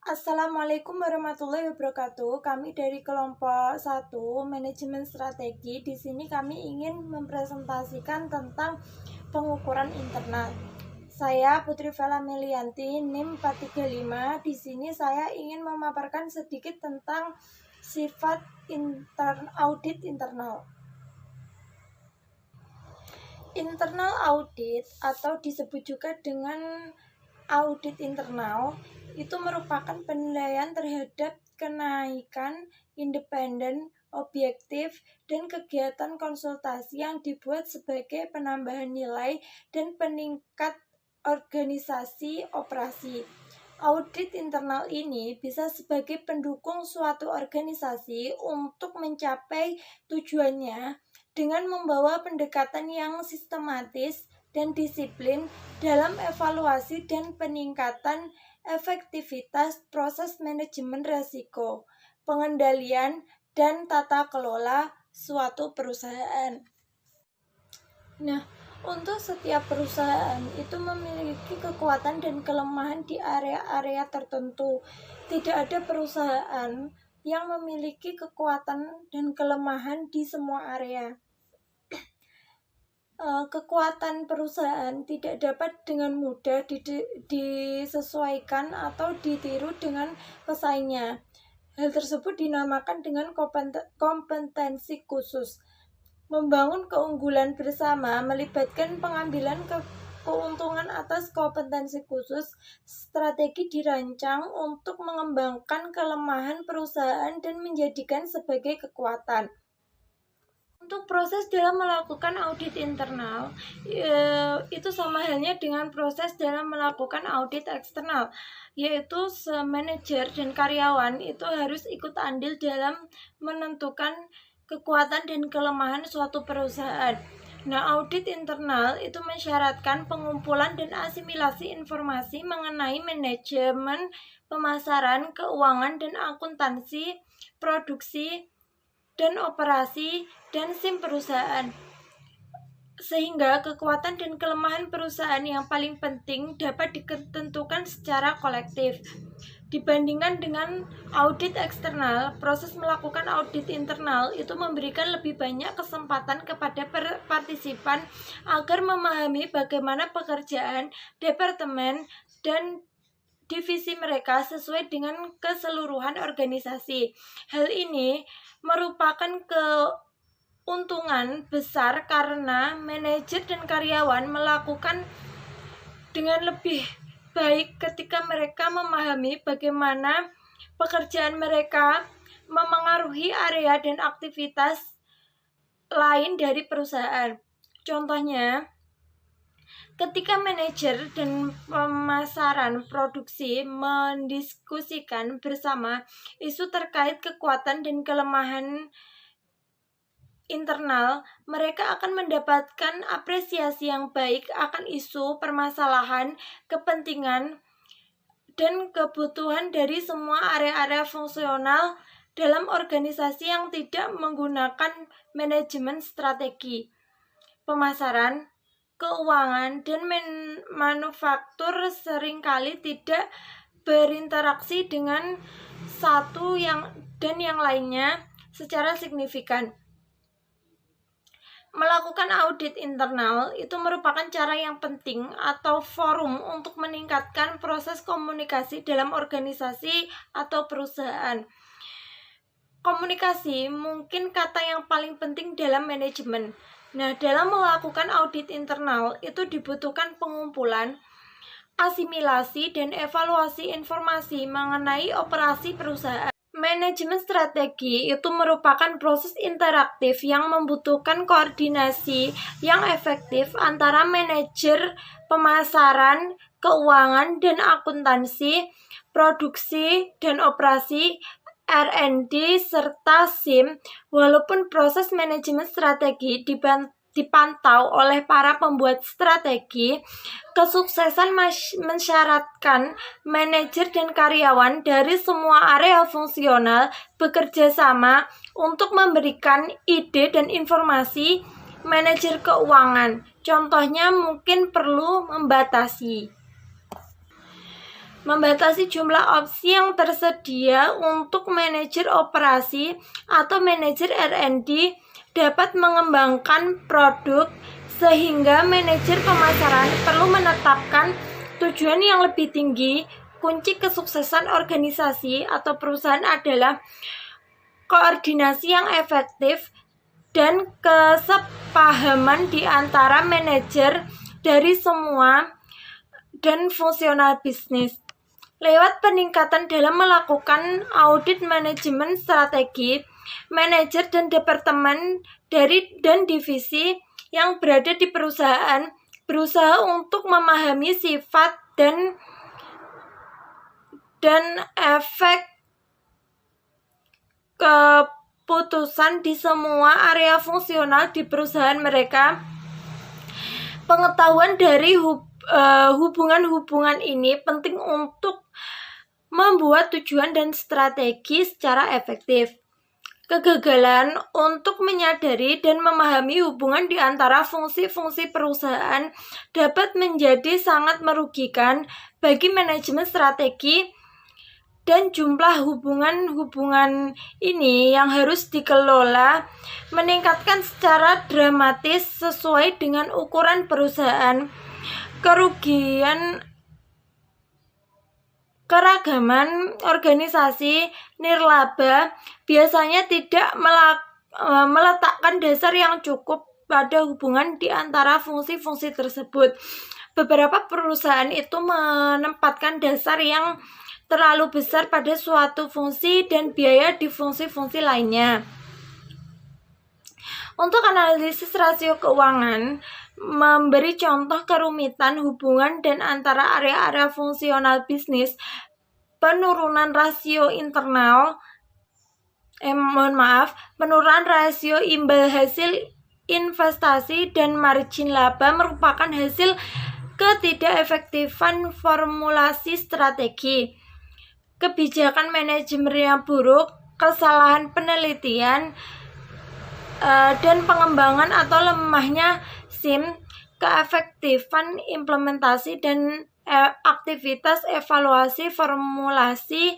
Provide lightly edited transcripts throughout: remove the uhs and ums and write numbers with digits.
Assalamualaikum warahmatullahi wabarakatuh. Kami dari kelompok 1 Manajemen Strategi. Di sini kami ingin mempresentasikan tentang pengukuran internal. Saya Putri Vela Melianti, NIM 435. Di sini saya ingin memaparkan sedikit tentang sifat audit internal. Internal audit atau disebut juga dengan audit internal itu merupakan penilaian terhadap kenaikan independen, objektif, dan kegiatan konsultasi yang dibuat sebagai penambahan nilai dan peningkat organisasi operasi. Audit internal ini bisa sebagai pendukung suatu organisasi untuk mencapai tujuannya dengan membawa pendekatan yang sistematis dan disiplin dalam evaluasi dan peningkatan efektivitas proses manajemen risiko, pengendalian, dan tata kelola suatu perusahaan. Nah, untuk setiap perusahaan itu memiliki kekuatan dan kelemahan di area-area tertentu. Tidak ada perusahaan yang memiliki kekuatan dan kelemahan di semua area. Kekuatan perusahaan tidak dapat dengan mudah disesuaikan atau ditiru dengan pesaingnya. Hal tersebut dinamakan dengan kompetensi khusus. Membangun keunggulan bersama melibatkan pengambilan keuntungan atas kompetensi khusus. Strategi dirancang untuk mengembangkan kelemahan perusahaan dan menjadikan sebagai kekuatan. Untuk proses dalam melakukan audit internal, itu sama halnya dengan proses dalam melakukan audit eksternal, yaitu manajer dan karyawan itu harus ikut andil dalam menentukan kekuatan dan kelemahan suatu perusahaan. Nah, audit internal itu mensyaratkan pengumpulan dan asimilasi informasi mengenai manajemen, pemasaran, keuangan, dan akuntansi, produksi, dan operasi dan SIM perusahaan, sehingga kekuatan dan kelemahan perusahaan yang paling penting dapat ditentukan secara kolektif. Dibandingkan dengan audit eksternal, proses melakukan audit internal itu memberikan lebih banyak kesempatan kepada partisipan agar memahami bagaimana pekerjaan departemen dan divisi mereka sesuai dengan keseluruhan organisasi. Hal ini merupakan keuntungan besar karena manajer dan karyawan melakukan dengan lebih baik ketika mereka memahami bagaimana pekerjaan mereka memengaruhi area dan aktivitas lain dari perusahaan. Contohnya, ketika manajer dan pemasaran produksi mendiskusikan bersama isu terkait kekuatan dan kelemahan internal, mereka akan mendapatkan apresiasi yang baik akan isu, permasalahan, kepentingan, dan kebutuhan dari semua area-area fungsional dalam organisasi yang tidak menggunakan manajemen strategi. Pemasaran, keuangan, dan manufaktur seringkali tidak berinteraksi dengan satu dan yang lainnya secara signifikan. Melakukan audit internal itu merupakan cara yang penting atau forum untuk meningkatkan proses komunikasi dalam organisasi atau perusahaan. Komunikasi mungkin kata yang paling penting dalam manajemen. Nah, dalam melakukan audit internal itu dibutuhkan pengumpulan, asimilasi, dan evaluasi informasi mengenai operasi perusahaan. Manajemen strategi itu merupakan proses interaktif yang membutuhkan koordinasi yang efektif antara manajer, pemasaran, keuangan, dan akuntansi, produksi, dan operasi, R&D, serta SIM. Walaupun proses manajemen strategi dipantau oleh para pembuat strategi, kesuksesan mensyaratkan manajer dan karyawan dari semua area fungsional bekerja sama untuk memberikan ide dan informasi. Manajer keuangan, contohnya mungkin perlu membatasi Membatasi jumlah opsi yang tersedia untuk manajer operasi atau manajer R&D dapat mengembangkan produk, sehingga manajer pemasaran perlu menetapkan tujuan yang lebih tinggi. Kunci kesuksesan organisasi atau perusahaan adalah koordinasi yang efektif dan kesepahaman di antara manajer dari semua dan fungsional bisnis. Lewat peningkatan dalam melakukan audit manajemen strategi, manajer dan departemen dan divisi yang berada di perusahaan berusaha untuk memahami sifat dan efek keputusan di semua area fungsional di perusahaan mereka. Pengetahuan dari hubungan-hubungan ini penting untuk membuat tujuan dan strategi secara efektif. Kegagalan untuk menyadari dan memahami hubungan di antara fungsi-fungsi perusahaan dapat menjadi sangat merugikan bagi manajemen strategi, dan jumlah hubungan-hubungan ini yang harus dikelola meningkatkan secara dramatis sesuai dengan ukuran perusahaan. Keragaman organisasi nirlaba biasanya tidak meletakkan dasar yang cukup pada hubungan di antara fungsi-fungsi tersebut. Beberapa perusahaan itu menempatkan dasar yang terlalu besar pada suatu fungsi dan biaya di fungsi-fungsi lainnya. Untuk analisis rasio keuangan, memberi contoh kerumitan hubungan dan antara area-area fungsional bisnis, penurunan rasio penurunan rasio imbal hasil investasi dan margin laba merupakan hasil ketidakefektifan formulasi strategi, kebijakan manajemen yang buruk, kesalahan penelitian, dan pengembangan atau lemahnya SIM, keefektifan implementasi dan aktivitas evaluasi formulasi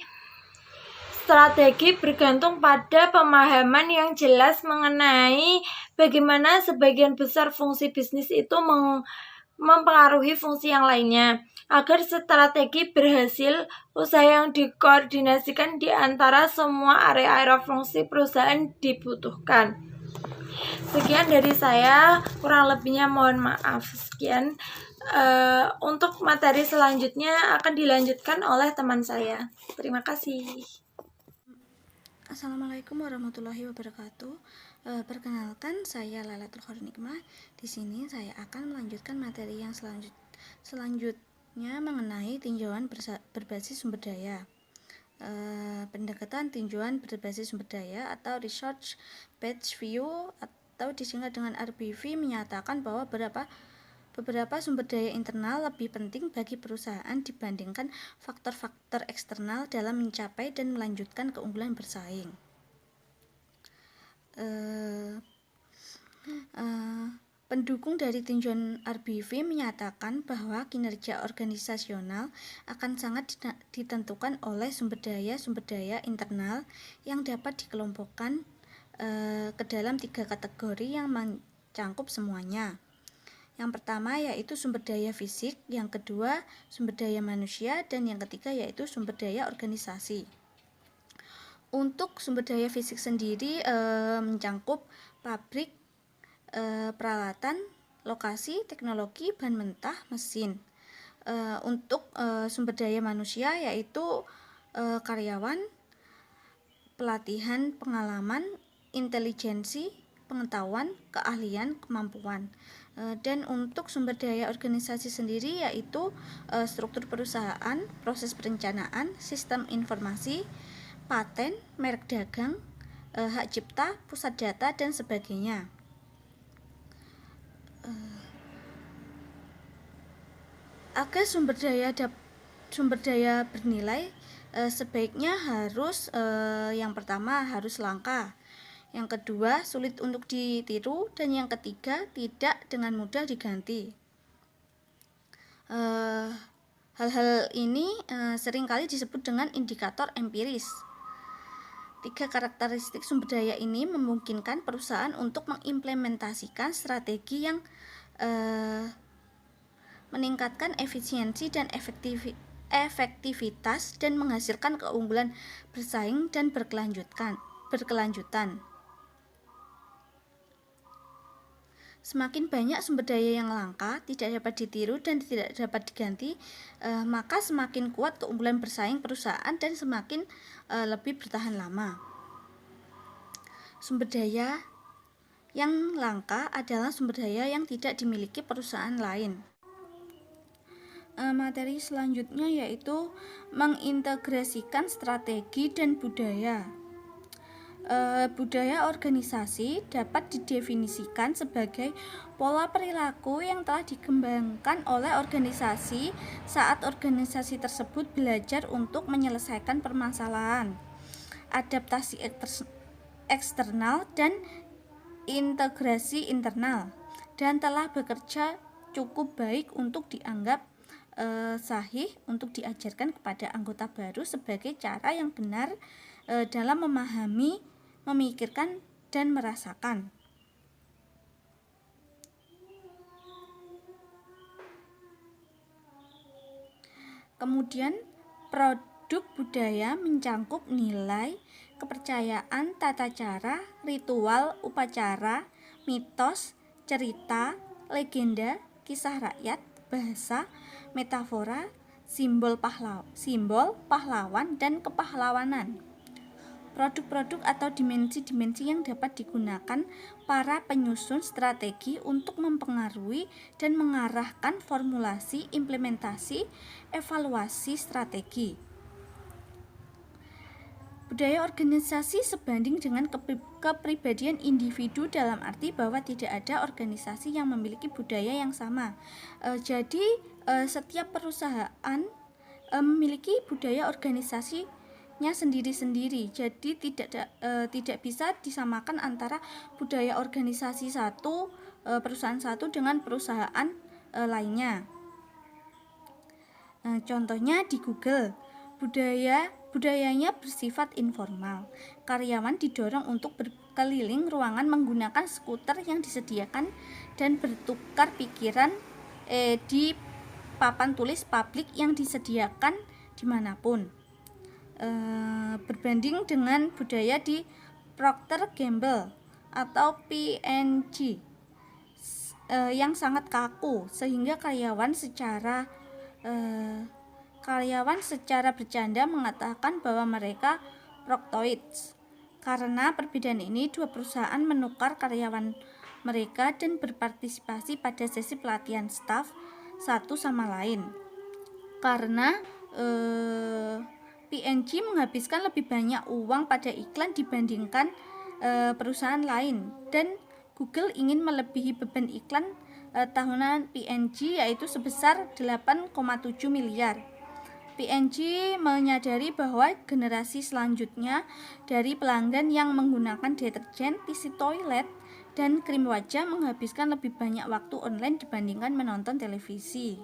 strategi bergantung pada pemahaman yang jelas mengenai bagaimana sebagian besar fungsi bisnis itu mempengaruhi fungsi yang lainnya. Agar strategi berhasil, usaha yang dikoordinasikan di antara semua area-area fungsi perusahaan dibutuhkan. Sekian dari saya, kurang lebihnya mohon maaf. Sekian. Untuk materi selanjutnya akan dilanjutkan oleh teman saya. Terima kasih. Assalamualaikum warahmatullahi wabarakatuh. Perkenalkan, saya Lailatul Khairunikmah. Di sini saya akan melanjutkan materi yang selanjutnya mengenai tinjauan berbasis sumber daya. Pendekatan tinjauan berbasis sumber daya atau Research Based View atau disingkat dengan RBV menyatakan bahwa beberapa sumber daya internal lebih penting bagi perusahaan dibandingkan faktor-faktor eksternal dalam mencapai dan melanjutkan keunggulan bersaing. Pendukung dari tinjauan RBV menyatakan bahwa kinerja organisasional akan sangat ditentukan oleh sumber daya internal yang dapat dikelompokkan ke dalam 3 kategori yang mencangkup semuanya. Yang pertama yaitu sumber daya fisik, yang kedua sumber daya manusia, dan yang ketiga yaitu sumber daya organisasi. Untuk sumber daya fisik sendiri mencangkup pabrik, peralatan, lokasi, teknologi, bahan mentah, mesin. Untuk sumber daya manusia yaitu karyawan, pelatihan, pengalaman, intelijensi, pengetahuan, keahlian, kemampuan. Dan untuk sumber daya organisasi sendiri yaitu struktur perusahaan, proses perencanaan, sistem informasi, paten, merek dagang, hak cipta, pusat data, dan sebagainya. Agar sumber daya bernilai, sebaiknya harus yang pertama harus langka, yang kedua sulit untuk ditiru, dan yang ketiga tidak dengan mudah diganti. Hal-hal ini seringkali disebut dengan indikator empiris. 3 karakteristik sumber daya ini memungkinkan perusahaan untuk mengimplementasikan strategi yang meningkatkan efisiensi dan efektivitas dan menghasilkan keunggulan bersaing dan berkelanjutan. Semakin banyak sumber daya yang langka, tidak dapat ditiru dan tidak dapat diganti, maka semakin kuat keunggulan bersaing perusahaan dan semakin lebih bertahan lama. Sumber daya yang langka adalah sumber daya yang tidak dimiliki perusahaan lain. Materi selanjutnya yaitu mengintegrasikan strategi dan budaya. Budaya organisasi dapat didefinisikan sebagai pola perilaku yang telah dikembangkan oleh organisasi saat organisasi tersebut belajar untuk menyelesaikan permasalahan, adaptasi eksternal, dan integrasi internal, dan telah bekerja cukup baik untuk dianggap sahih untuk diajarkan kepada anggota baru sebagai cara yang benar dalam memahami, memikirkan, dan merasakan. Kemudian, produk budaya mencangkup nilai, kepercayaan, tata cara, ritual, upacara, mitos, cerita, legenda, kisah rakyat, bahasa, metafora, simbol pahlawan, dan kepahlawanan. Produk-produk atau dimensi-dimensi yang dapat digunakan para penyusun strategi untuk mempengaruhi dan mengarahkan formulasi, implementasi, evaluasi strategi. Budaya organisasi sebanding dengan kepribadian individu dalam arti bahwa tidak ada organisasi yang memiliki budaya yang sama. Jadi setiap perusahaan memiliki budaya organisasinya sendiri-sendiri. Jadi tidak bisa disamakan antara budaya organisasi perusahaan satu dengan perusahaan lainnya. Contohnya di Google, budayanya bersifat informal. Karyawan didorong untuk berkeliling ruangan menggunakan skuter yang disediakan dan bertukar pikiran di papan tulis publik yang disediakan dimanapun. Berbanding dengan budaya di Procter & Gamble atau P&G yang sangat kaku, sehingga karyawan secara bercanda mengatakan bahwa mereka proctoids. Karena perbedaan ini, dua perusahaan menukar karyawan mereka dan berpartisipasi pada sesi pelatihan staf satu sama lain. Karena P&G menghabiskan lebih banyak uang pada iklan dibandingkan perusahaan lain, dan Google ingin melebihi beban iklan tahunan P&G yaitu sebesar 8,7 miliar. P&G menyadari bahwa generasi selanjutnya dari pelanggan yang menggunakan deterjen, tisu toilet, dan krim wajah menghabiskan lebih banyak waktu online dibandingkan menonton televisi.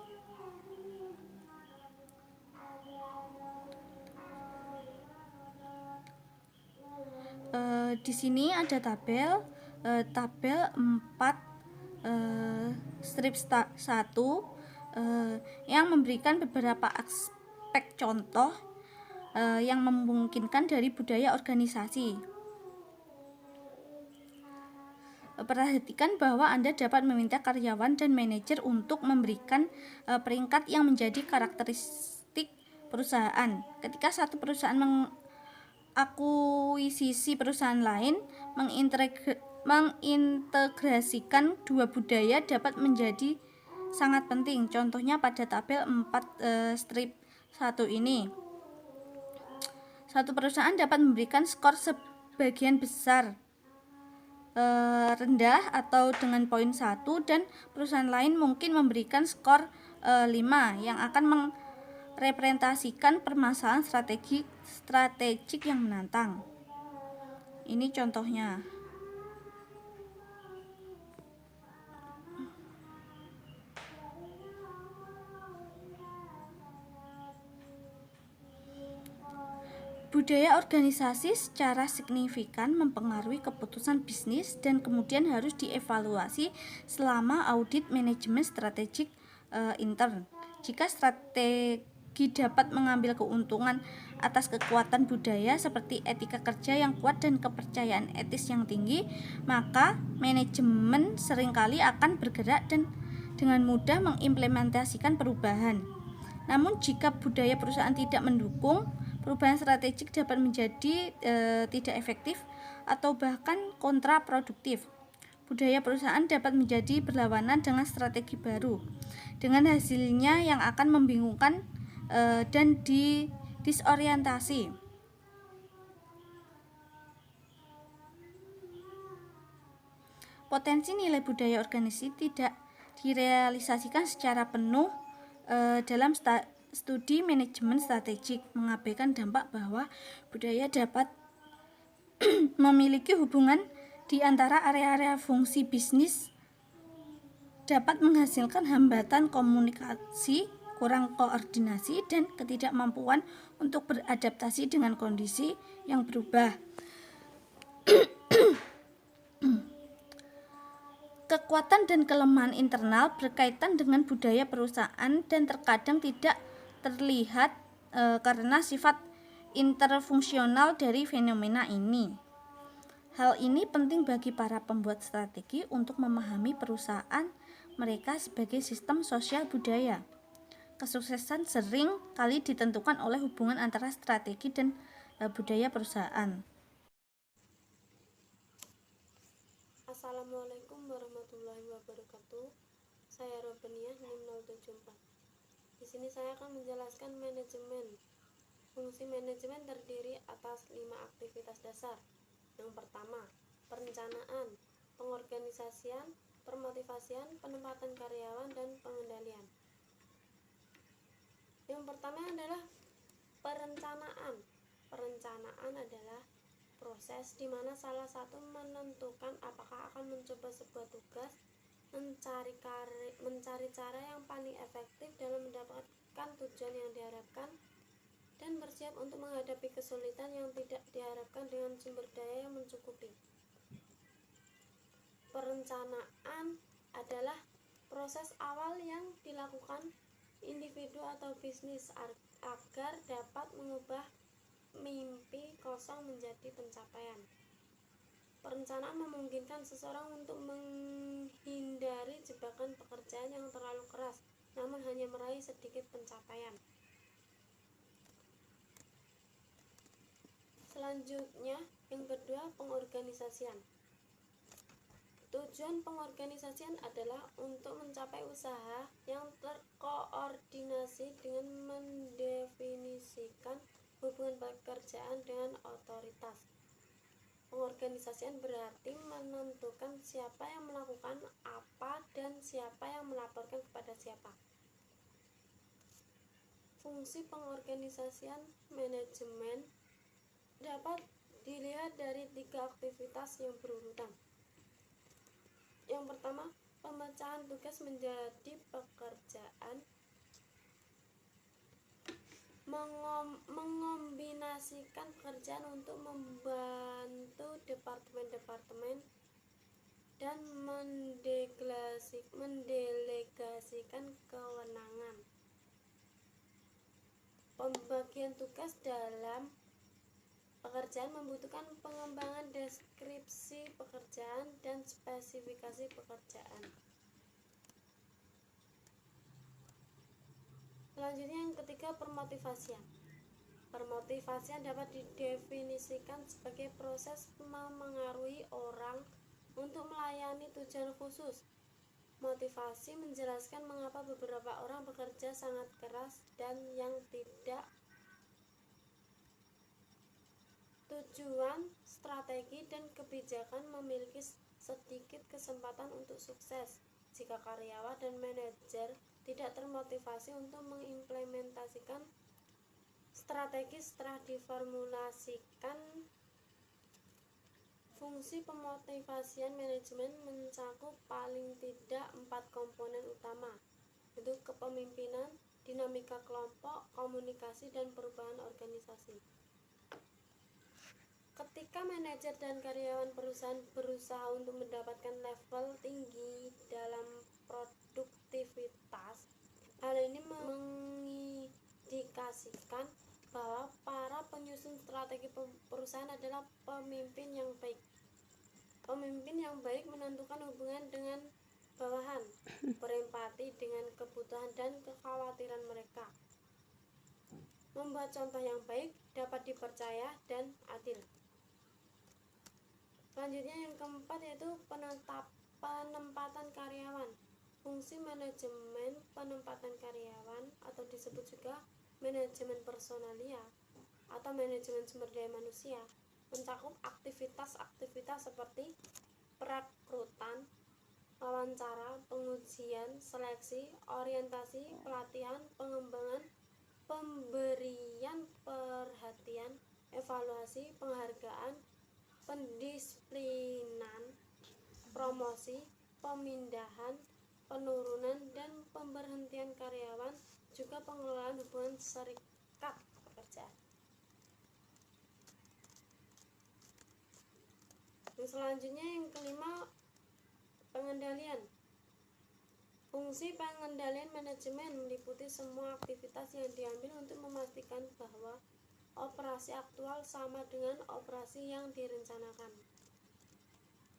Di sini ada tabel 4 strip 1 yang memberikan beberapa aspek contoh yang memungkinkan dari budaya organisasi. Perhatikan bahwa Anda dapat meminta karyawan dan manajer untuk memberikan peringkat yang menjadi karakteristik perusahaan. Ketika satu perusahaan mengakuisisi perusahaan lain, mengintegrasikan dua budaya dapat menjadi sangat penting. Contohnya pada tabel 4 strip 1 ini. Satu perusahaan dapat memberikan skor sebagian besar rendah atau dengan poin 1, dan perusahaan lain mungkin memberikan skor 5 yang akan merepresentasikan permasalahan strategik yang menantang. Ini contohnya. Budaya organisasi secara signifikan mempengaruhi keputusan bisnis dan kemudian harus dievaluasi selama audit manajemen strategik intern. Jika strategi dapat mengambil keuntungan atas kekuatan budaya seperti etika kerja yang kuat dan kepercayaan etis yang tinggi, maka manajemen seringkali akan bergerak dan dengan mudah mengimplementasikan perubahan. Namun jika budaya perusahaan tidak mendukung, perubahan strategik dapat menjadi tidak efektif atau bahkan kontraproduktif. Budaya perusahaan dapat menjadi berlawanan dengan strategi baru, dengan hasilnya yang akan membingungkan dan disorientasi. Potensi nilai budaya organisasi tidak direalisasikan secara penuh dalam studi manajemen strategik, mengabaikan dampak bahwa budaya dapat memiliki hubungan di antara area-area fungsi bisnis, dapat menghasilkan hambatan komunikasi, kurang koordinasi, dan ketidakmampuan untuk beradaptasi dengan kondisi yang berubah. Kekuatan dan kelemahan internal berkaitan dengan budaya perusahaan dan terkadang tidak terlihat karena sifat interfungsional dari fenomena ini. Hal ini penting bagi para pembuat strategi untuk memahami perusahaan mereka sebagai sistem sosial budaya. Kesuksesan sering kali ditentukan oleh hubungan antara strategi dan budaya perusahaan. Assalamualaikum warahmatullahi wabarakatuh. Saya Robeniah NIM 074. Di sini saya akan menjelaskan manajemen. Fungsi manajemen terdiri atas 5 aktivitas dasar. Yang pertama, perencanaan, pengorganisasian, permotivasian, penempatan karyawan, dan pengendalian. Yang pertama adalah perencanaan. Perencanaan adalah proses di mana salah satu menentukan apakah akan mencoba sebuah tugas, mencari cara yang paling efektif dalam mendapatkan tujuan yang diharapkan, dan bersiap untuk menghadapi kesulitan yang tidak diharapkan dengan sumber daya yang mencukupi. Perencanaan adalah proses awal yang dilakukan individu atau bisnis agar dapat mengubah mimpi kosong menjadi pencapaian. Perencanaan memungkinkan seseorang untuk menghindari jebakan pekerjaan yang terlalu keras, namun hanya meraih sedikit pencapaian. Selanjutnya, yang kedua, pengorganisasian. Tujuan pengorganisasian adalah untuk mencapai usaha yang terkoordinasi dengan mendefinisikan hubungan pekerjaan dengan otoritas. Pengorganisasian berarti menentukan siapa yang melakukan apa dan siapa yang melaporkan kepada siapa. Fungsi pengorganisasian manajemen dapat dilihat dari 3 aktivitas yang berurutan. Yang pertama, pemecahan tugas menjadi pekerjaan, mengombinasikan pekerjaan untuk membantu departemen-departemen, dan mendelegasikan kewenangan. Pembagian tugas dalam pekerjaan membutuhkan pengembangan deskripsi pekerjaan dan spesifikasi pekerjaan. Selanjutnya yang ketiga, permotivasian. Permotivasian dapat didefinisikan sebagai proses memengaruhi orang untuk melayani tujuan khusus. Motivasi menjelaskan mengapa beberapa orang bekerja sangat keras dan yang tidak. Tujuan, strategi, dan kebijakan memiliki sedikit kesempatan untuk sukses jika karyawan dan manajer tidak termotivasi untuk mengimplementasikan strategi setelah diformulasikan. Fungsi pemotivasian manajemen mencakup paling tidak 4 komponen utama, yaitu kepemimpinan, dinamika kelompok, komunikasi, dan perubahan organisasi. Ketika manajer dan karyawan perusahaan berusaha untuk mendapatkan level tinggi dalam produktivitas, hal ini mengindikasikan bahwa para penyusun strategi perusahaan adalah pemimpin yang baik. Pemimpin yang baik menentukan hubungan dengan bawahan, berempati dengan kebutuhan dan kekhawatiran mereka, membuat contoh yang baik, dapat dipercaya, dan adil. Selanjutnya yang keempat yaitu penempatan karyawan. Fungsi manajemen penempatan karyawan atau disebut juga manajemen personalia atau manajemen sumber daya manusia mencakup aktivitas-aktivitas seperti perekrutan, wawancara, pengujian, seleksi, orientasi, pelatihan, pengembangan, pemberian perhatian, evaluasi, penghargaan, pendisiplinan, promosi, pemindahan, penurunan, dan pemberhentian karyawan, juga pengelolaan hubungan serikat pekerja. Yang selanjutnya yang kelima, pengendalian. Fungsi pengendalian manajemen meliputi semua aktivitas yang diambil untuk memastikan bahwa operasi aktual sama dengan operasi yang direncanakan.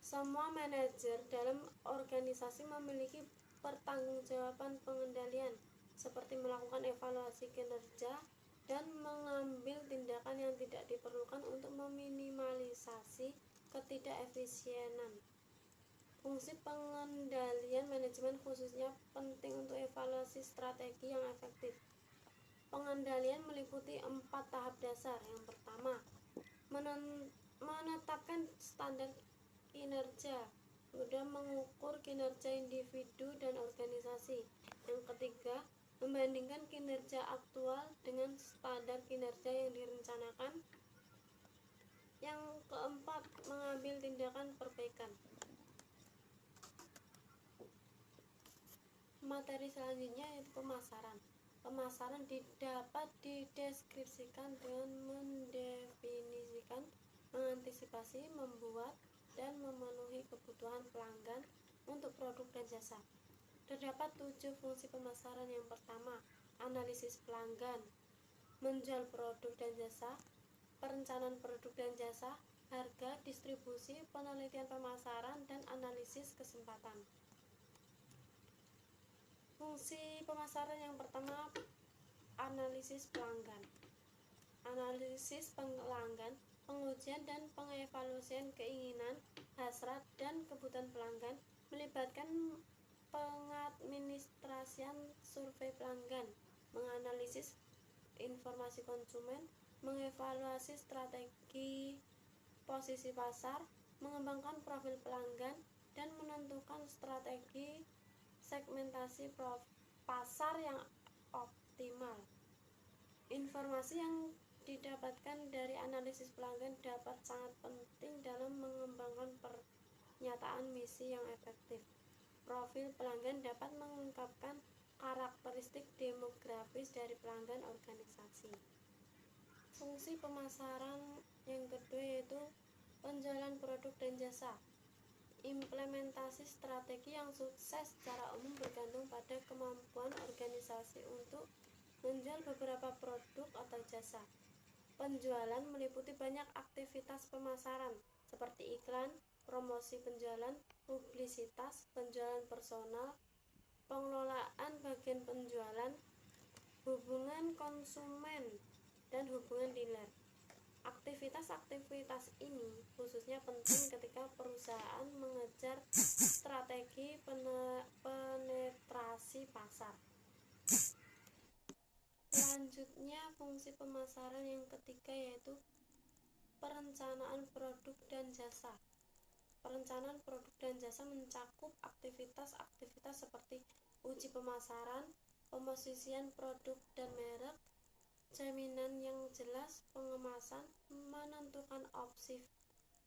Semua manajer dalam organisasi memiliki pertanggungjawaban pengendalian, seperti melakukan evaluasi kinerja dan mengambil tindakan yang tidak diperlukan untuk meminimalisasi ketidakefisienan. Fungsi pengendalian manajemen khususnya penting untuk evaluasi strategi yang efektif. Pengendalian meliputi 4 tahap dasar. Yang pertama, menetapkan standar kinerja, kemudian mengukur kinerja individu dan organisasi. Yang ketiga, membandingkan kinerja aktual dengan standar kinerja yang direncanakan. Yang keempat, mengambil tindakan perbaikan. Materi selanjutnya yaitu pemasaran. Pemasaran dapat dideskripsikan dengan mendefinisikan, mengantisipasi, membuat, dan memenuhi kebutuhan pelanggan untuk produk dan jasa. Terdapat 7 fungsi pemasaran. Yang pertama, analisis pelanggan, menjual produk dan jasa, perencanaan produk dan jasa, harga, distribusi, penelitian pemasaran, dan analisis kesempatan. Fungsi pemasaran yang pertama, analisis pelanggan. Analisis pelanggan, pengujian dan pengevaluasian keinginan, hasrat, dan kebutuhan pelanggan melibatkan pengadministrasian survei pelanggan, menganalisis informasi konsumen, mengevaluasi strategi posisi pasar, mengembangkan profil pelanggan, dan menentukan strategi segmentasi pasar yang optimal. Informasi yang didapatkan dari analisis pelanggan dapat sangat penting dalam mengembangkan pernyataan misi yang efektif. Profil pelanggan dapat mengungkapkan karakteristik demografis dari pelanggan organisasi. Fungsi pemasaran yang kedua yaitu penjualan produk dan jasa. Implementasi strategi yang sukses secara umum bergantung pada kemampuan organisasi untuk menjual beberapa produk atau jasa. Penjualan meliputi banyak aktivitas pemasaran seperti iklan, promosi penjualan, publisitas, penjualan personal, pengelolaan bagian penjualan, hubungan konsumen, dan hubungan dealer. Aktivitas-aktivitas ini khususnya penting ketika perusahaan mengejar strategi penetrasi pasar. Selanjutnya, fungsi pemasaran yang ketiga yaitu perencanaan produk dan jasa. Perencanaan produk dan jasa mencakup aktivitas-aktivitas seperti uji pemasaran, pemosisian produk dan merek, jaminan yang jelas, pengemasan, menentukan opsi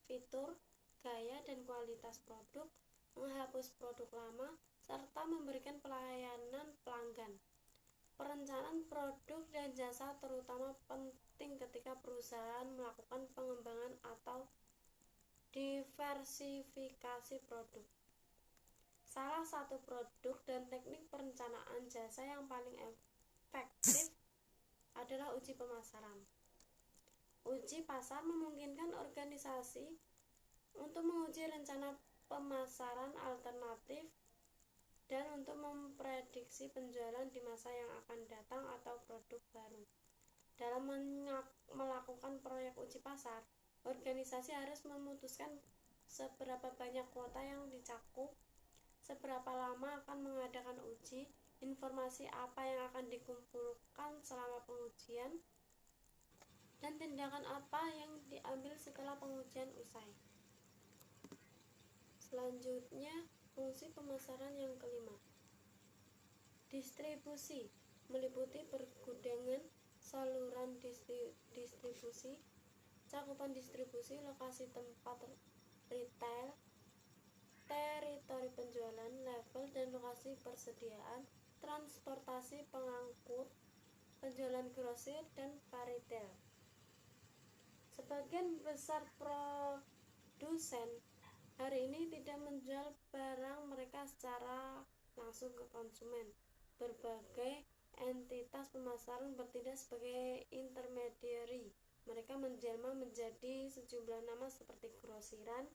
fitur, gaya dan kualitas produk, menghapus produk lama, serta memberikan pelayanan pelanggan. Perencanaan produk dan jasa terutama penting ketika perusahaan melakukan pengembangan atau diversifikasi produk. Salah satu produk dan teknik perencanaan jasa yang paling efektif adalah uji pemasaran. Uji pasar memungkinkan organisasi untuk menguji rencana pemasaran alternatif dan untuk memprediksi penjualan di masa yang akan datang atau produk baru. Dalam melakukan proyek uji pasar, organisasi harus memutuskan seberapa banyak kuota yang dicakup, seberapa lama akan mengadakan uji, informasi apa yang akan dikumpulkan selama pengujian, dan tindakan apa yang diambil setelah pengujian usai. Selanjutnya, fungsi pemasaran yang kelima. Distribusi meliputi pergudangan, saluran distribusi, cakupan distribusi, lokasi tempat retail, teritori penjualan, level dan lokasi persediaan, transportasi pengangkut, penjualan grosir, dan retail. Sebagian besar produsen hari ini tidak menjual barang mereka secara langsung ke konsumen. Berbagai entitas pemasaran bertindak sebagai intermediary. Mereka menjelma menjadi sejumlah nama seperti grosiran,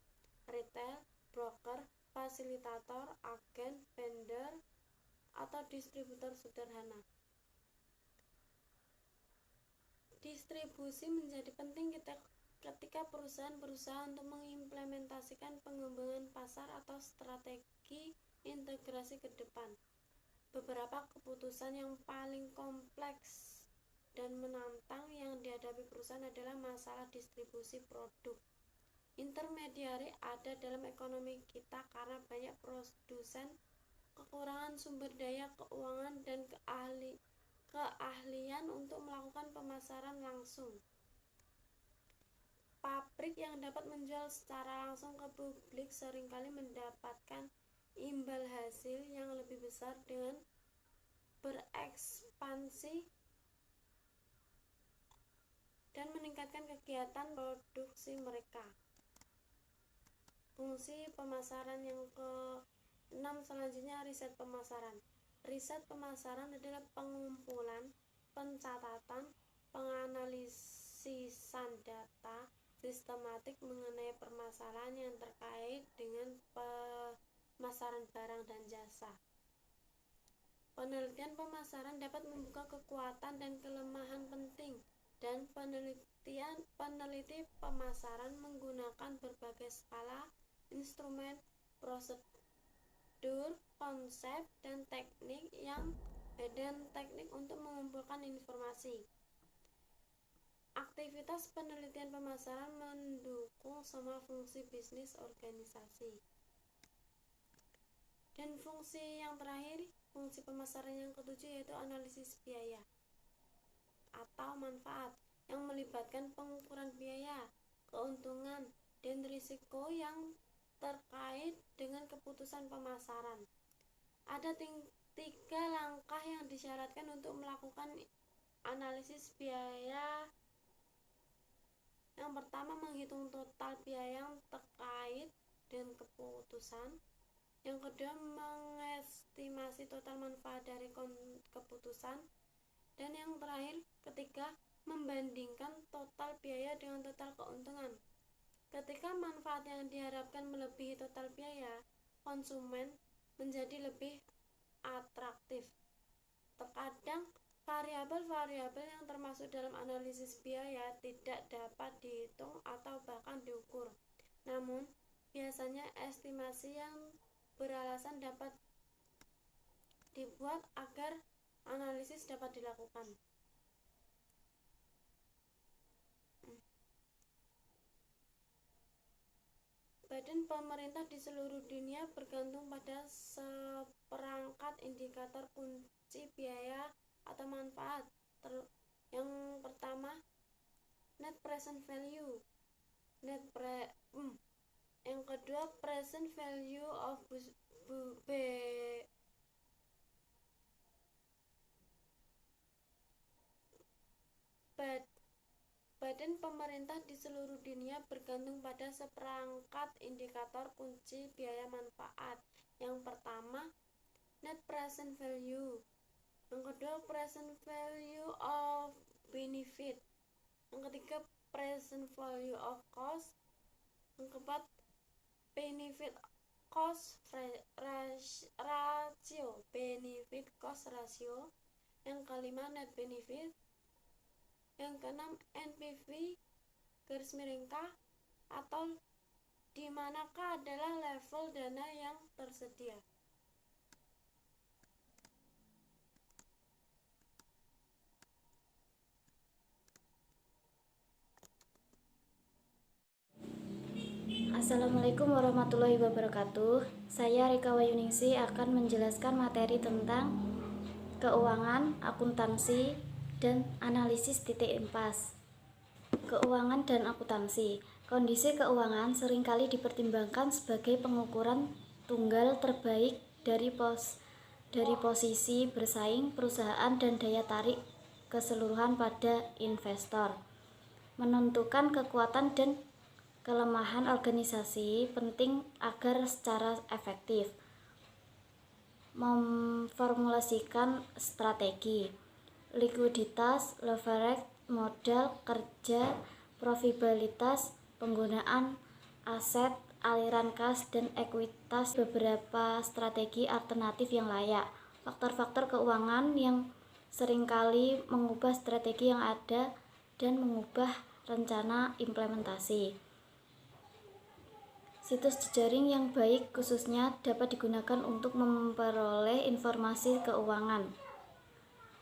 retail, broker, fasilitator, agen, vendor, atau distributor sederhana. Distribusi menjadi penting ketika perusahaan berusaha untuk mengimplementasikan pengembangan pasar atau strategi integrasi ke depan. Beberapa keputusan yang paling kompleks dan menantang yang dihadapi perusahaan adalah masalah distribusi produk. Intermediari ada dalam ekonomi kita karena banyak produsen kekurangan sumber daya keuangan dan keahlian untuk melakukan pemasaran langsung. Pabrik yang dapat menjual secara langsung ke publik seringkali mendapatkan imbal hasil yang lebih besar dengan berekspansi dan meningkatkan kegiatan produksi mereka. Fungsi pemasaran yang ke-6 selanjutnya, riset pemasaran. Riset pemasaran adalah pengumpulan, pencatatan, penganalisisan data sistematik mengenai permasalahan yang terkait dengan pemasaran barang dan jasa. Penelitian pemasaran dapat membuka kekuatan dan kelemahan penting, dan peneliti pemasaran menggunakan berbagai skala, instrumen, prosedur, konsep, dan teknik untuk mengumpulkan informasi. Aktivitas penelitian pemasaran mendukung semua fungsi bisnis organisasi. Dan fungsi yang terakhir, fungsi pemasaran yang ketujuh, yaitu analisis biaya atau manfaat yang melibatkan pengukuran biaya, keuntungan, dan risiko yang terkait dengan keputusan pemasaran. Ada 3 langkah yang disyaratkan untuk melakukan analisis biaya. Yang pertama, menghitung total biaya yang terkait dengan keputusan. Yang kedua, mengestimasi total manfaat dari keputusan. Dan yang terakhir, ketiga, membandingkan total biaya dengan total keuntungan. Ketika manfaat yang diharapkan melebihi total biaya, konsumen menjadi lebih atraktif. Terkadang variabel-variabel yang termasuk dalam analisis biaya tidak dapat dihitung atau bahkan diukur. Namun, biasanya estimasi yang beralasan dapat dibuat agar analisis dapat dilakukan. Badan pemerintah di seluruh dunia bergantung pada seperangkat indikator kunci biaya atau manfaat. Yang pertama, net present value. Yang kedua, present value of Badan pemerintah di seluruh dunia bergantung pada seperangkat indikator kunci biaya manfaat. Yang pertama, net present value. Yang kedua, present value of benefit. Yang ketiga, present value of cost. Yang keempat, benefit cost ratio. Benefit cost ratio. Yang kelima, net benefit. Yang keenam, NPV _K, atau di manakah adalah level dana yang tersedia. Assalamualaikum warahmatullahi wabarakatuh. Saya Rika Wayuningsi akan menjelaskan materi tentang keuangan, akuntansi, dan analisis titik impas. Keuangan dan akuntansi. Kondisi keuangan seringkali dipertimbangkan sebagai pengukuran tunggal terbaik dari posisi bersaing perusahaan dan daya tarik keseluruhan pada investor. Menentukan kekuatan dan kelemahan organisasi penting agar secara efektif memformulasikan strategi, likuiditas, leverage, modal kerja, profitabilitas, penggunaan aset, aliran kas, dan ekuitas. Beberapa strategi alternatif yang layak. Faktor-faktor keuangan yang seringkali mengubah strategi yang ada dan mengubah rencana implementasi. Situs jejaring yang baik khususnya dapat digunakan untuk memperoleh informasi keuangan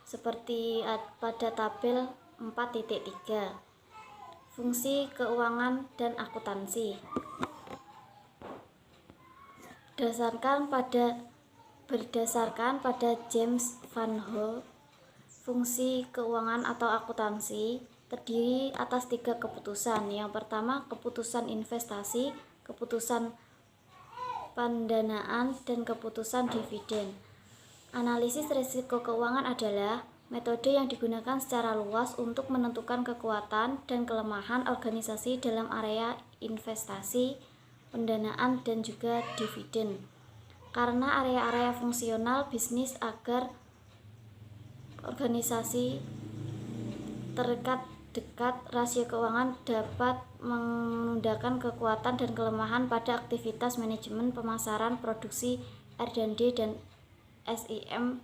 seperti pada tabel 4.3. Fungsi keuangan dan akuntansi. Berdasarkan pada James Van Hol, fungsi keuangan atau akuntansi terdiri atas 3 keputusan. Yang pertama, keputusan investasi, keputusan pendanaan, dan keputusan dividen. Analisis risiko keuangan adalah metode yang digunakan secara luas untuk menentukan kekuatan dan kelemahan organisasi dalam area investasi, pendanaan, dan juga dividen. Karena area-area fungsional bisnis agar organisasi terikat dekat, rasio keuangan dapat menandakan kekuatan dan kelemahan pada aktivitas manajemen, pemasaran, produksi, R&D, dan SIM.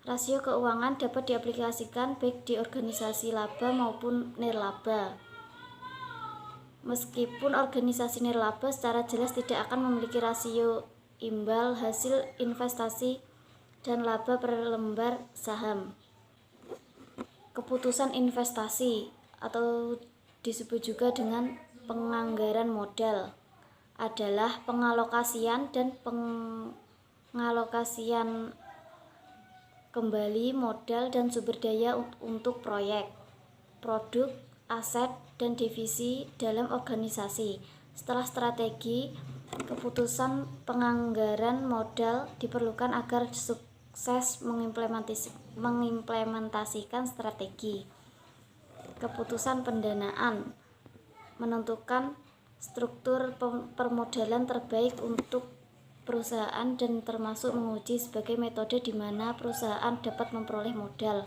Rasio keuangan dapat diaplikasikan baik di organisasi laba maupun nirlaba. Meskipun organisasi nirlaba secara jelas tidak akan memiliki rasio imbal hasil investasi dan laba per lembar saham. Keputusan investasi atau disebut juga dengan penganggaran modal adalah pengalokasian kembali modal dan sumber daya untuk proyek, produk, aset, dan divisi dalam organisasi. Setelah strategi, keputusan penganggaran modal diperlukan agar sukses mengimplementasikan strategi. Keputusan pendanaan menentukan struktur permodalan terbaik untuk perusahaan dan termasuk menguji sebagai metode di mana perusahaan dapat memperoleh modal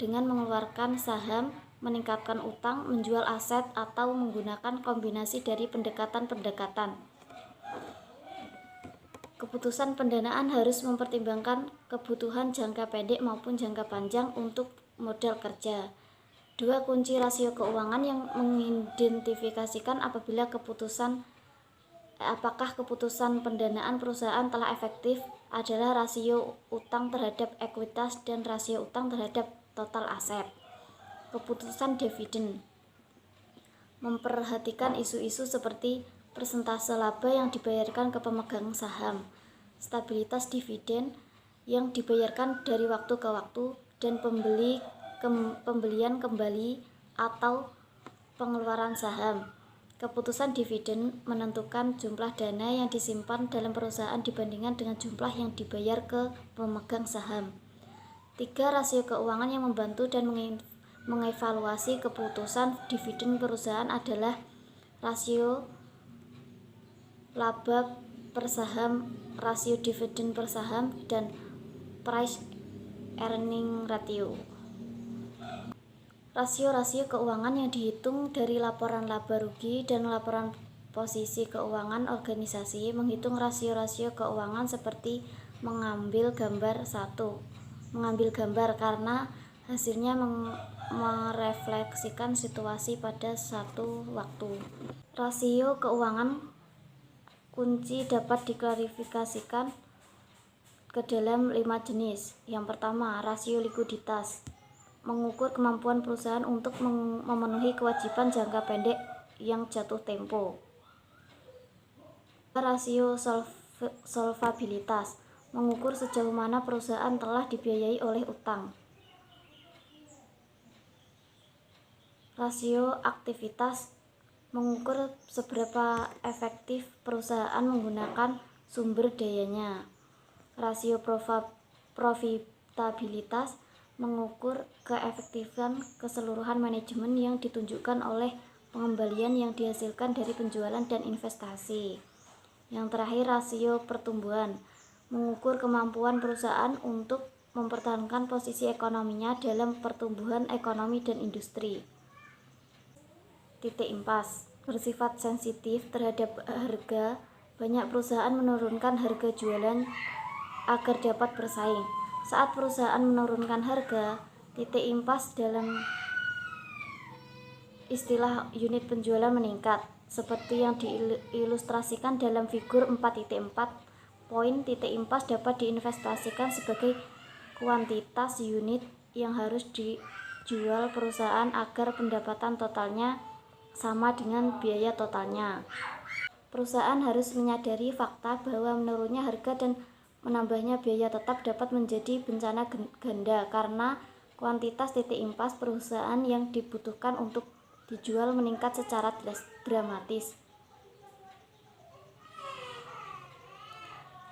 dengan mengeluarkan saham, meningkatkan utang, menjual aset, atau menggunakan kombinasi dari pendekatan-pendekatan. Keputusan pendanaan harus mempertimbangkan kebutuhan jangka pendek maupun jangka panjang untuk modal kerja. 2 kunci rasio keuangan yang mengidentifikasikan apakah keputusan pendanaan perusahaan telah efektif adalah rasio utang terhadap ekuitas dan rasio utang terhadap total aset. Keputusan dividen memperhatikan isu-isu seperti persentase laba yang dibayarkan ke pemegang saham, stabilitas dividen yang dibayarkan dari waktu ke waktu, dan pembelian kembali atau pengeluaran saham. Keputusan dividen menentukan jumlah dana yang disimpan dalam perusahaan dibandingkan dengan jumlah yang dibayar ke pemegang saham. 3 rasio keuangan yang membantu dan mengevaluasi keputusan dividen perusahaan adalah rasio laba per saham, rasio dividen per saham, dan price earning ratio. Rasio-rasio keuangan yang dihitung dari laporan laba rugi dan laporan posisi keuangan organisasi menghitung rasio-rasio keuangan seperti mengambil gambar karena hasilnya merefleksikan situasi pada satu waktu. Rasio keuangan kunci dapat diklasifikasikan ke dalam 5 jenis. Yang pertama, rasio likuiditas, mengukur kemampuan perusahaan untuk memenuhi kewajiban jangka pendek yang jatuh tempo. Rasio solvabilitas, mengukur sejauh mana perusahaan telah dibiayai oleh utang. Rasio aktivitas, mengukur seberapa efektif perusahaan menggunakan sumber dayanya. Rasio profitabilitas, mengukur keefektifan keseluruhan manajemen yang ditunjukkan oleh pengembalian yang dihasilkan dari penjualan dan investasi. Yang terakhir, rasio pertumbuhan, mengukur kemampuan perusahaan untuk mempertahankan posisi ekonominya dalam pertumbuhan ekonomi dan industri. Titik impas, bersifat sensitif terhadap harga. Banyak perusahaan menurunkan harga jualan agar dapat bersaing. Saat perusahaan menurunkan harga, titik impas dalam istilah unit penjualan meningkat, seperti yang diilustrasikan dalam figur 4.4. Poin titik impas dapat diinvestasikan sebagai kuantitas unit yang harus dijual perusahaan agar pendapatan totalnya sama dengan biaya totalnya. Perusahaan harus menyadari fakta bahwa menurunnya harga dan menambahnya biaya tetap dapat menjadi bencana ganda karena kuantitas titik impas perusahaan yang dibutuhkan untuk dijual meningkat secara dramatis.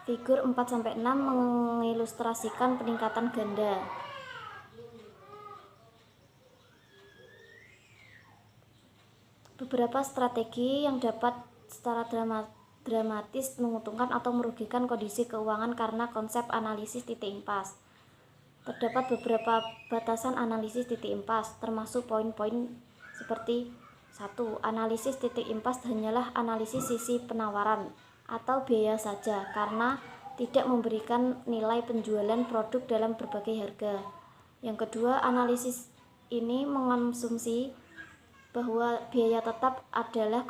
Figur 4-6 mengilustrasikan peningkatan ganda. Beberapa strategi yang dapat secara dramatis menguntungkan atau merugikan kondisi keuangan karena konsep analisis titik impas. Terdapat beberapa batasan analisis titik impas, termasuk poin-poin seperti 1. Analisis titik impas hanyalah analisis sisi penawaran atau biaya saja karena tidak memberikan nilai penjualan produk dalam berbagai harga. Yang kedua, analisis ini mengasumsi bahwa biaya tetap adalah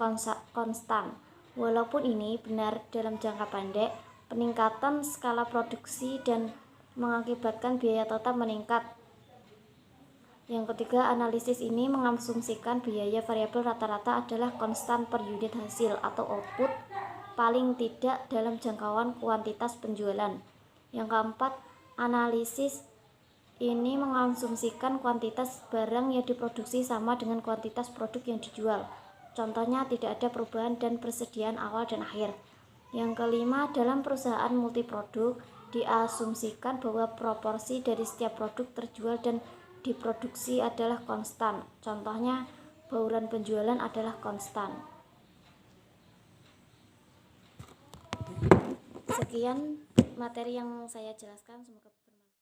konstan. Walaupun ini benar dalam jangka pendek, peningkatan skala produksi dan mengakibatkan biaya tetap meningkat. Yang ketiga, analisis ini mengasumsikan biaya variabel rata-rata adalah konstan per unit hasil atau output, paling tidak dalam jangkauan kuantitas penjualan. Yang keempat, analisis ini mengasumsikan kuantitas barang yang diproduksi sama dengan kuantitas produk yang dijual. Contohnya, tidak ada perubahan dan persediaan awal dan akhir. Yang kelima, dalam perusahaan multiproduk, diasumsikan bahwa proporsi dari setiap produk terjual dan diproduksi adalah konstan. Contohnya, bauran penjualan adalah konstan. Sekian materi yang saya jelaskan, semoga